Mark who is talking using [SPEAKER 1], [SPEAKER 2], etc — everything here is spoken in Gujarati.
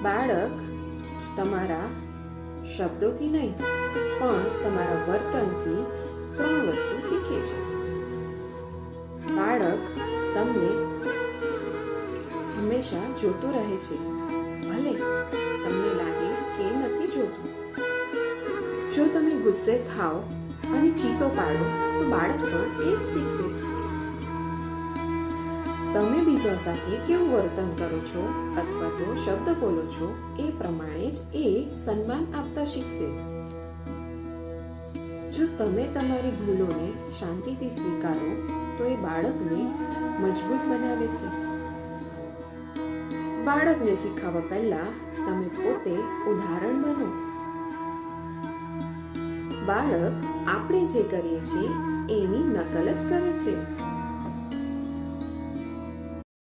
[SPEAKER 1] બાળક તમારા શબ્દોથી નહીં પણ તમારા વર્તનથી 3 વસ્તુ શીખે છે. બાળક તમને હંમેશા જોતું રહે છે, ભલે તમને લાગે કે નથી જોતું. જો તમે ગુસ્સે થાઓ અને ચીસો પાડો તો બાળક પણ એ જ શીખશે. તમે બીજા સાથે કેવું વર્તન કરો છો અથવા તો શબ્દ બોલો છો એ પ્રમાણે જ એ સન્માન આપતા શીખશે. જો તમે તમારી ભૂલોને શાંતિથી સ્વીકારો તો એ બાળકને મજબૂત બનાવે છે. બાળકને શીખવવા પહેલા તમે પોતે ઉદાહરણ બનો. બાળક આપણે જે કરીએ છીએ એની નકલ જ કરે છે.